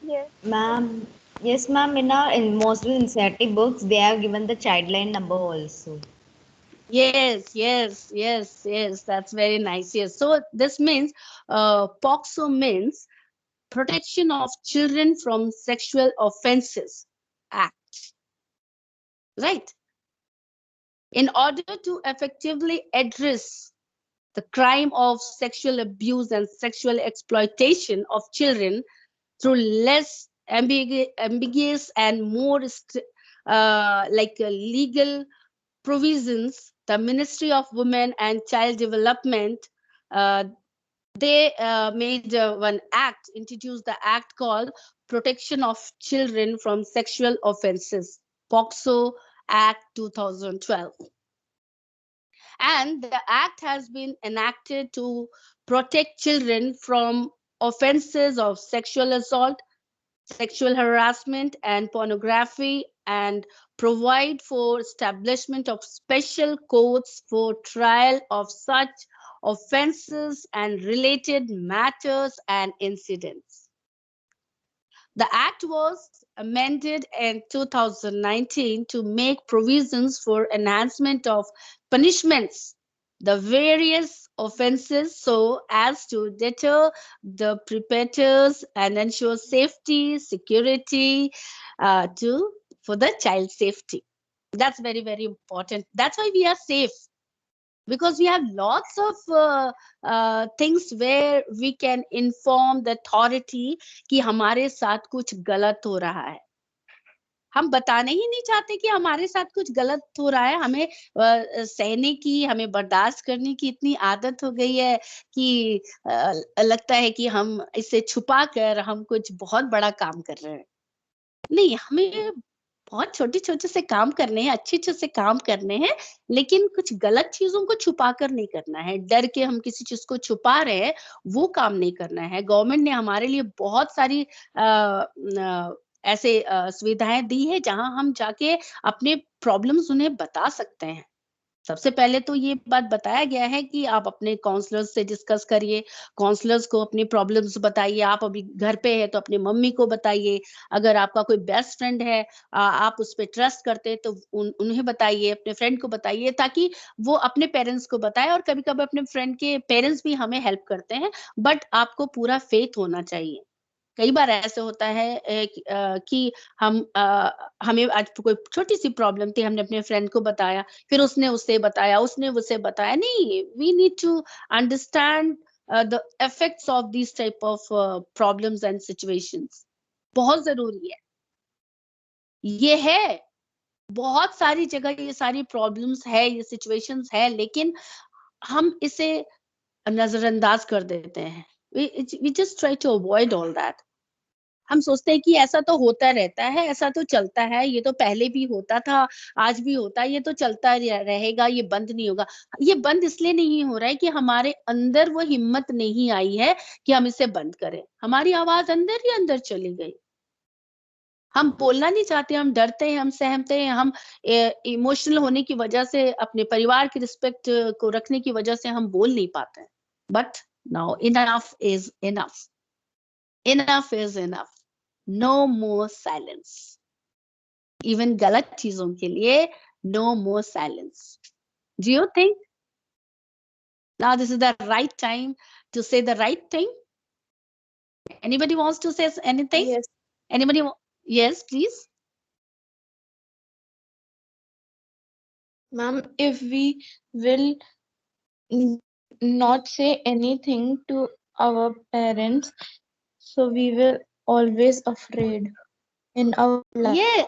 Yes. Ma'am, yes, ma'am. In most of the incentive books, they have given the childline number also. Yes, yes, yes, yes. That's very nice. Yes. So this means POCSO means Protection of Children from Sexual Offences Act. Right? In order to effectively address the crime of sexual abuse and sexual exploitation of children through less ambiguous and more legal provisions, the Ministry of Women and Child Development, they made one act, introduced the act called Protection of Children from Sexual Offenses, POCSO Act 2012. And the act has been enacted to protect children from offenses of sexual assault, sexual harassment, and pornography, and provide for establishment of special courts for trial of such offenses and related matters and incidents. The act was amended in 2019 to make provisions for enhancement of punishments, the various offenses, so as to deter the perpetrators and ensure safety, security for the child safety. That's very, very important. That's why we are safe, because we have lots of things where we can inform the authority कि हमारे साथ कुछ गलत हो रहा है. हम बताने ही नहीं चाहते कि हमारे साथ कुछ गलत हो रहा है. हमें सहने की, हमें बर्दाश्त करने की इतनी आदत हो गई है कि लगता है कि हम इसे छुपा कर हम कुछ बहुत बड़ा काम कर रहे हैं. नहीं, हमें बहुत छोटे-छोटे से काम करने हैं, अच्छे-अच्छे से काम करने हैं, लेकिन कुछ गलत चीज़ों को छुपा कर नहीं करना है. डर के हम किसी चीज़ को छुपा रहे हैं, वो काम नहीं करना है. गवर्नमेंट ने हमारे लिए बहुत सारी ऐसे सुविधाएँ दी है, जहाँ हम जाके अपने प्रॉब्लम्स उन्हें बता सकते हैं. सबसे पहले तो ये बात बताया गया है कि आप अपने काउंसलर्स से डिस्कस करिए, काउंसलर्स को अपनी प्रॉब्लम्स बताइए. आप अभी घर पे हैं तो अपनी मम्मी को बताइए. अगर आपका कोई बेस्ट फ्रेंड है, आप उस पे ट्रस्ट करते हैं तो उन्हें बताइए, अपने फ्रेंड को बताइए, ताकि वो अपने पेरेंट्स को बताए. और कभी-कभी अपने फ्रेंड के पेरेंट्स भी हमें हेल्प करते हैं, बट आपको पूरा फेथ होना चाहिए. कई बार ऐसे होता है कि हमें आज कोई छोटी-सी प्रॉब्लम थी, हमने अपने फ्रेंड को बताया, फिर उसने उसे बताया, उसने उसे बताया. नहीं, we need to understand the effects of this type of problems and situations. बहुत ज़रूरी है. ये है, बहुत सारी जगह ये सारी प्रॉब्लम्स है, ये सिचुएशंस है, लेकिन हम इसे नज़रअंदाज कर देते हैं. We just try to avoid all that. हम सोचते हैं कि ऐसा तो होता रहता है, ऐसा तो चलता है, ये तो पहले भी होता था, आज भी होता है, ये तो चलता रहेगा, ये बंद नहीं होगा. ये बंद इसलिए नहीं हो रहा है कि हमारे अंदर वो हिम्मत नहीं आई है कि हम इसे बंद करें. हमारी आवाज़ अंदर ही अंदर चली गई. हम बोलना नहीं चाहते, हम डरते हैं, हम सहमते हैं, हम इमोशनल होने की वजह से, अपने परिवार की रिस्पेक्ट को रखने की वजह से हम बोल नहीं पाते हैं. But now enough is enough. Enough is enough. No more silence. Even गलत चीजों के लिए no more silence. Do you think now this is the right time to say the right thing? Anybody wants to say anything? Yes. Anybody? Yes, please. Ma'am, if we will not say anything to our parents, so we will always afraid in our life. Yeah.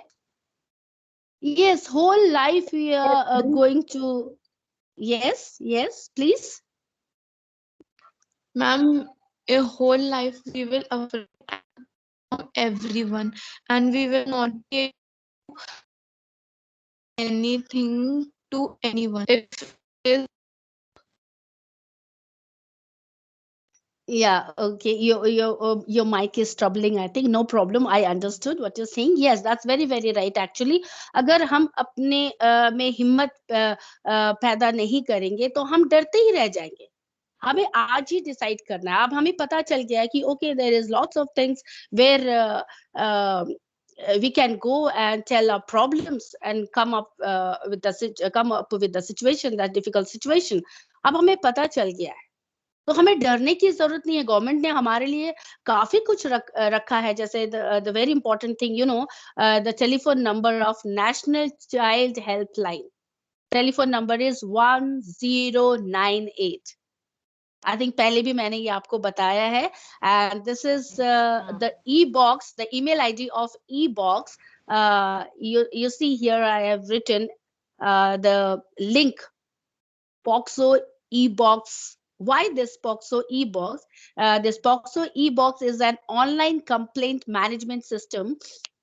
Yes, whole life we are going to. Yes, yes, please. Ma'am, a whole life we will afraid from everyone, and we will not be able to anything to anyone. If it Yeah, okay. Your mic is troubling, I think. No problem. I understood what you're saying. Yes, that's very, very right. Actually, अगर हम अपने में हिम्मत पैदा नहीं करेंगे तो हम डरते ही रह जाएंगे. हमें आज ही डिसाइड करना है. अब हमें पता चल गया है कि okay, there is lots of things where we can go and tell our problems and come up with the situation, that difficult situation. अब हमें पता चल गया है. तो हमें डरने की जरूरत नहीं है. गवर्नमेंट ने हमारे लिए काफी कुछ रखा है, जैसे the very important thing, you know, the telephone number of national child helpline. Telephone number is 1098. I think पहले भी मैंने ये आपको बताया है. And this is the e box, the email ID of e box. You see here I have written the link, POCSO e-box. Why this POCSO e-box? This POCSO e-box is an online complaint management system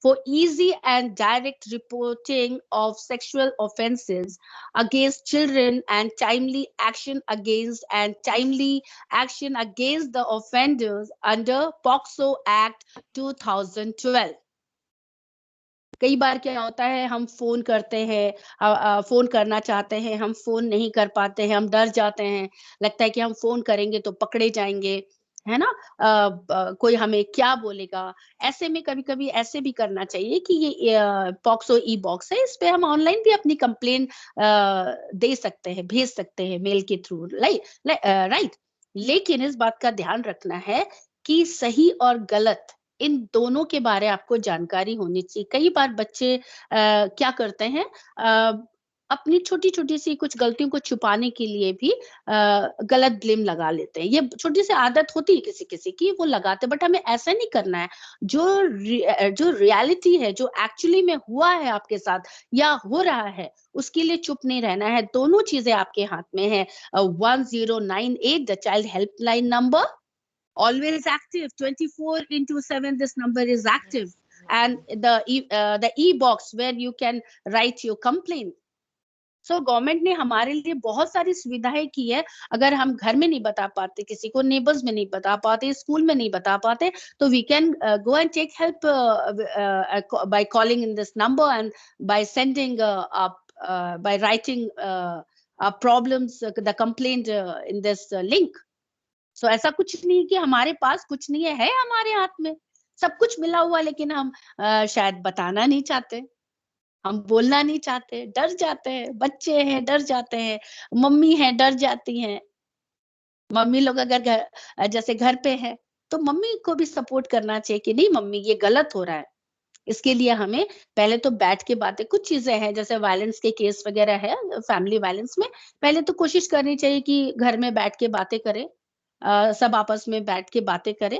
for easy and direct reporting of sexual offenses against children and timely action against the offenders under POCSO Act 2012. कई बार क्या होता है, हम phone करते हैं, phone करना चाहते हैं, हम फोन नहीं कर पाते हैं, हम डर जाते हैं, लगता है कि हम फोन करेंगे तो पकड़े जाएंगे, है ना? कोई हमें क्या बोलेगा? ऐसे में कभी-कभी ऐसे भी करना चाहिए कि ये पॉक्सो ई बॉक्स है, इस पे हम ऑनलाइन भी अपनी कंप्लेन दे सकते हैं, भेज सकते हैं मेल के थ्रू, राइट? लेकिन इस बात का ध्यान रखना है कि सही और गलत इन दोनों के बारे आपको जानकारी होनी चाहिए। कई बार बच्चे क्या करते हैं, अपनी छोटी-छोटी सी कुछ गलतियों को छुपाने के लिए भी गलत ब्लेम लगा लेते हैं। ये छोटी सी आदत होती है किसी-किसी की, वो लगाते हैं, बट हमें ऐसा नहीं करना है। जो रियलिटी है, जो एक्चुअली में हुआ है आपके साथ या हो रहा है, उसके लिए चुप नहीं रहना है। दोनों चीज़ें आपके हाथ में है। 1098 the child helpline number, always active 24/7. This number is active, and the e-box where you can write your complaint. So government ने हमारे लिए बहुत सारी सुविधाएं की है। अगर हम घर में नहीं बता पाते, किसी को नेबर्स में नहीं बता पाते, स्कूल में नहीं बता पाते, तो we can go and take help by calling in this number and by sending by writing problems, the complaint in this link. सो ऐसा कुछ नहीं कि हमारे पास कुछ नहीं है हमारे हाथ में, सब कुछ मिला हुआ, लेकिन हम शायद बताना नहीं चाहते, हम बोलना नहीं चाहते, डर जाते हैं, बच्चे हैं डर जाते हैं, मम्मी है डर जाती हैं। मम्मी लोग अगर जैसे घर पे है, तो मम्मी को भी सपोर्ट करना चाहिए कि नहीं मम्मी ये गलत हो रहा है। इसके लिए हमें पहले तो बैठ के बातें, कुछ चीजें हैं जैसे वायलेंस के केस वगैरह है, फैमिली वायलेंस में पहले तो कोशिश करनी चाहिए कि घर में बैठ के बातें करें, सब आपस में बैठ के बातें करें।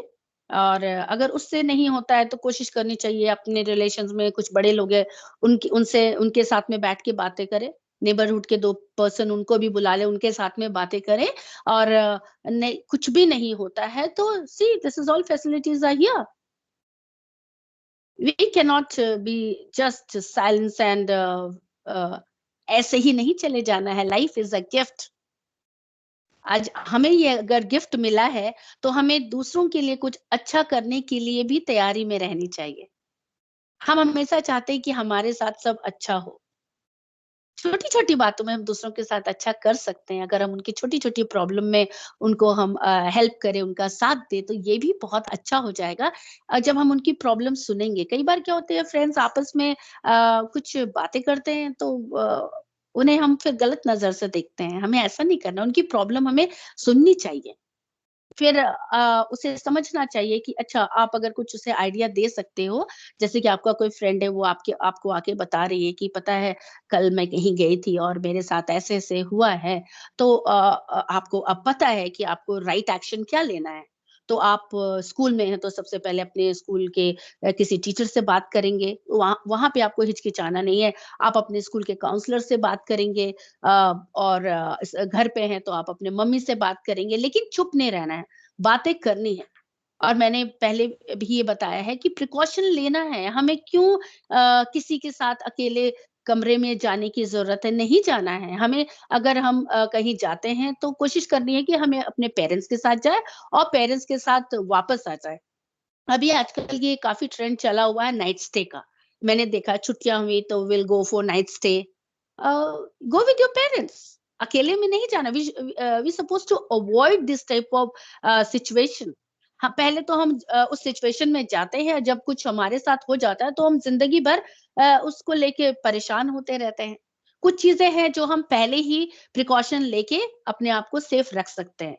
और अगर उससे नहीं होता है तो कोशिश करनी चाहिए अपने रिलेशंस में कुछ बड़े लोग हैं, उनके साथ में बैठ के बातें करें। नेबरहुड के 2 पर्सन उनको भी बुला लें, उनके साथ में बातें करें। और नहीं कुछ भी नहीं होता है तो see this is all facilities are here. We can not be just silence and ऐसे ही नहीं चले जाना है। Life is a gift. आज हमें ये अगर गिफ्ट मिला है, तो हमें दूसरों के लिए कुछ अच्छा करने के लिए भी तैयारी में रहनी चाहिए। हम हमेशा चाहते हैं कि हमारे साथ सब अच्छा हो। छोटी-छोटी बातों में हम दूसरों के साथ अच्छा कर सकते हैं। अगर हम उनकी छोटी-छोटी प्रॉब्लम में उनको हम हेल्प करें, उनका साथ दें, तो ये भी बहुत अच्छा हो जाएगा। जब हम उनकी प्रॉब्लम सुनेंगे, कई बार क्या होते हैं फ्रेंड्स आपस में कुछ बातें करते हैं तो उन्हें हम फिर गलत नज़र से देखते हैं। हमें ऐसा नहीं करना, उनकी प्रॉब्लम हमें सुननी चाहिए। फिर उसे समझना चाहिए कि अच्छा आप अगर कुछ उसे आइडिया दे सकते हो, जैसे कि आपका कोई फ्रेंड है वो आपको आके बता रही है कि पता है कल मैं कहीं गई थी और मेरे साथ ऐसे-ऐसे हुआ है। तो आपको अब पता है कि आपको राइट एक्शन क्या लेना है। तो आप स्कूल में हैं तो सबसे पहले अपने स्कूल के किसी टीचर से बात करेंगे, वहाँ वहाँ पे आपको हिचकिचाना नहीं है। आप अपने स्कूल के काउंसलर से बात करेंगे, और घर पे हैं तो आप अपने मम्मी से बात करेंगे, लेकिन चुप नहीं रहना है। बातें करनी है। और मैंने पहले भी ये बताया है कि प्रिकॉशन लेना है। हमें क्यों किसी के साथ अकेले कमरे में जाने की ज़रूरत है, नहीं जाना है। हमें अगर हम कहीं जाते हैं तो कोशिश करनी है कि हमें अपने पेरेंट्स के साथ जाएँ और पेरेंट्स के साथ वापस आ जाएँ। अभी आजकल ये काफ़ी ट्रेंड चला हुआ है नाइट स्टे का। मैंने देखा छुट्टियाँ हुई तो will go for night stay. Go with your parents. अकेले में नहीं जाना। We supposed to avoid this type of situation. हाँ, पहले तो हम उस सिचुएशन में जाते हैं, जब कुछ हमारे साथ हो जाता है तो हम ज़िंदगी भर उसको लेके परेशान होते रहते हैं। कुछ चीज़ें हैं जो हम पहले ही प्रिकॉशन लेके अपने आप को सेफ रख सकते हैं।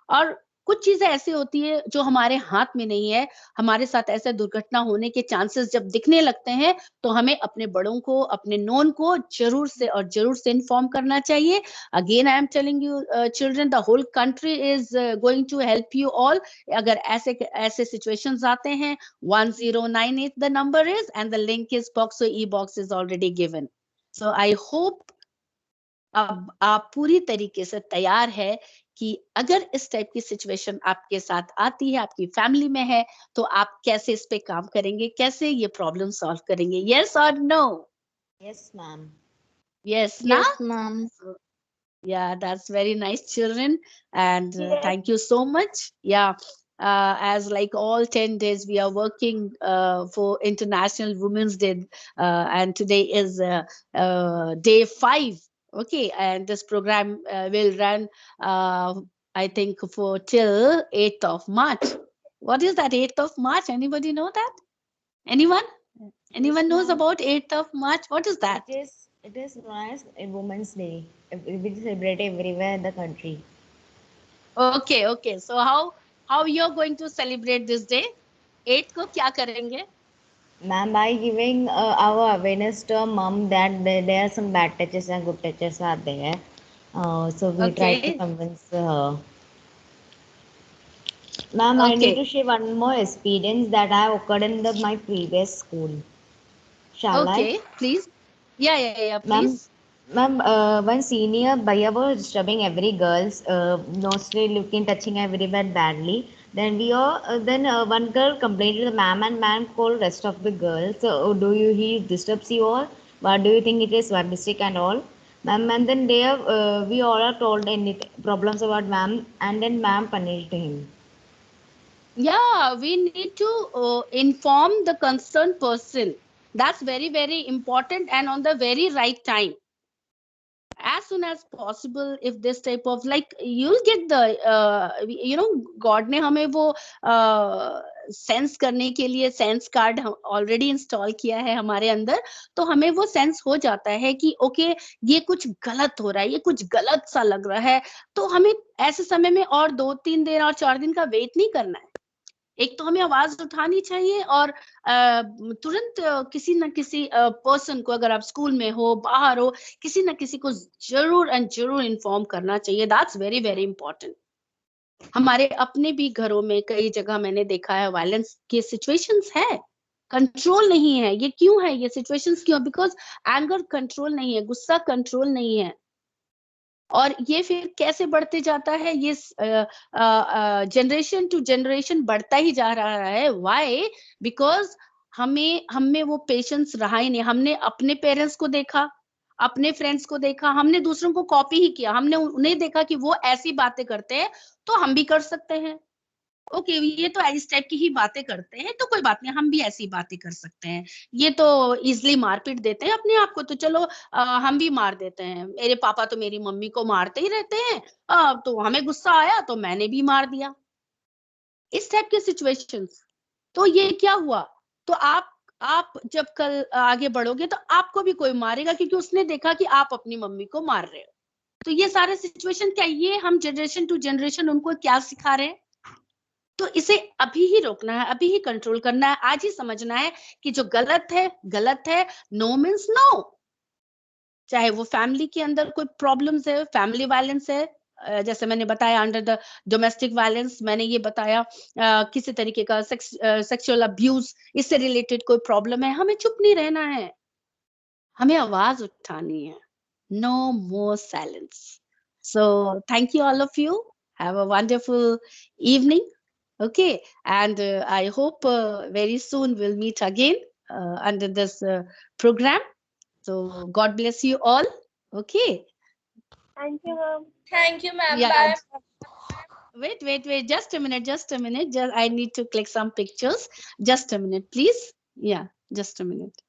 और कुछ चीज़ें ऐसी होती है जो हमारे हाथ में नहीं है, हमारे साथ ऐसे दुर्घटना होने के चांसेस जब दिखने लगते हैं, तो हमें अपने बड़ों को, अपने नोन को ज़रूर से इन्फॉर्म करना चाहिए। Again I am telling you children, the whole country is going to help you all. अगर ऐसे सिचुएशंस आते हैं, 1098 the number is and the link is POCSO e-box is already given. So I hope अब आप पूरी तरीके से तैयार है कि अगर इस टाइप की सिचुएशन आपके साथ आती है, आपकी फैमिली में है, तो आप कैसे इस पे काम करेंगे, कैसे ये प्रॉब्लम सॉल्व करेंगे? यस और नो? Yes, ma'am. यस ना? Yes, ma'am. Yeah, that's very nice, children, and Yes. thank you so much. Yeah, as like all 10 days we are working for International Women's Day, and today is day 5. Okay, and this program will run, I think, for till 8th of March. What is that 8th of March? Anybody know that? Anyone? Anyone knows ma'am. about 8th of March? What is that? It is known as a Women's Day. We celebrate everywhere in the country. Okay, okay. So how you're going to celebrate this day? 8 को क्या करेंगे? Ma'am, by giving our awareness to our mom that there are some bad touches and good touches are there. So we try to Okay, convince her. Ma'am, I need to okay, share one more experience that I occurred in my previous school. Shall I? okay. Please. Yeah. Ma'am, Please. one senior buyer was disturbing every girls, mostly looking, touching everywhere badly. Then one girl complained to the ma'am, and ma'am called rest of the girls. So, do you he disturbs you all? What do you think it is one mistake and all? Ma'am, and then we all are told any problems about ma'am, and then ma'am punished him. Yeah, we need to inform the concerned person. That's very, very important and on the very right time. As soon as possible, if this type of, like, you'll get the God ने हमें वो sense करने के लिए sense card already install किया है हमारे अंदर, तो हमें वो सेंस हो जाता है कि ओके, ये कुछ गलत हो रहा है, ये कुछ गलत सा लग रहा है, तो हमें ऐसे समय में और 2-3 दिन और 4 दिन का वेट नहीं करना है। एक तो हमें आवाज उठानी चाहिए और तुरंत किसी न किसी पर्सन को, अगर आप स्कूल में हो, बाहर हो, किसी न किसी को जरूर इन्फॉर्म करना चाहिए। That's very very important. हमारे अपने भी घरों में कई जगह मैंने देखा है वायलेंस के सिचुएशंस है, कंट्रोल नहीं है। ये क्यों है? ये सिचुएशंस क्यों? बिकॉज एंगर कंट्रोल नहीं है, गुस्सा कंट्रोल नहीं है, और ये फिर कैसे बढ़ते जाता है? ये जनरेशन टू जनरेशन बढ़ता ही जा रहा है। व्हाई? बिकॉज हमें वो पेशेंस रहा ही नहीं। हमने अपने पेरेंट्स को देखा, अपने फ्रेंड्स को देखा, हमने दूसरों को कॉपी ही किया। हमने उन्हें देखा कि वो ऐसी बातें करते हैं, तो हम भी कर सकते हैं। ओके, ये तो इस टाइप की ही बातें करते हैं, तो कोई बात नहीं, हम भी ऐसी बातें कर सकते हैं। ये तो इजिली मारपीट देते हैं अपने आप को, तो चलो हम भी मार देते हैं। मेरे पापा तो मेरी मम्मी को मारते ही रहते हैं, तो हमें गुस्सा आया तो मैंने भी मार दिया। इस टाइप के सिचुएशंस। तो ये क्या हुआ? तो आप जब कल आगे बढ़ोगे तो आपको भी कोई मारेगा, क्योंकि उसने देखा कि आप अपनी मम्मी को मार रहे हो। तो ये सारे सिचुएशन क्या, ये हम जनरेशन टू जनरेशन उनको क्या सिखा रहे हैं? तो इसे अभी ही रोकना है, अभी ही कंट्रोल करना है। आज ही समझना है कि जो गलत है गलत है। No means no. चाहे वो फैमिली के अंदर कोई प्रॉब्लम्स है, फैमिली वायलेंस है, जैसे मैंने बताया अंडर द डोमेस्टिक वायलेंस, मैंने ये बताया किसी तरीके का सेक्सुअल अब्यूज, इससे रिलेटेड कोई प्रॉब्लम है, हमें चुप नहीं रहना है, हमें आवाज उठानी है। No more silence. So thank you all of you. Have a wonderful evening. Okay, and I hope very soon we'll meet again under this program. So God bless you all. Okay. Thank you, ma'am. Thank you, ma'am. Yeah. Bye. Wait. Just a minute. Just I need to click some pictures. Just a minute, please. Yeah, just a minute.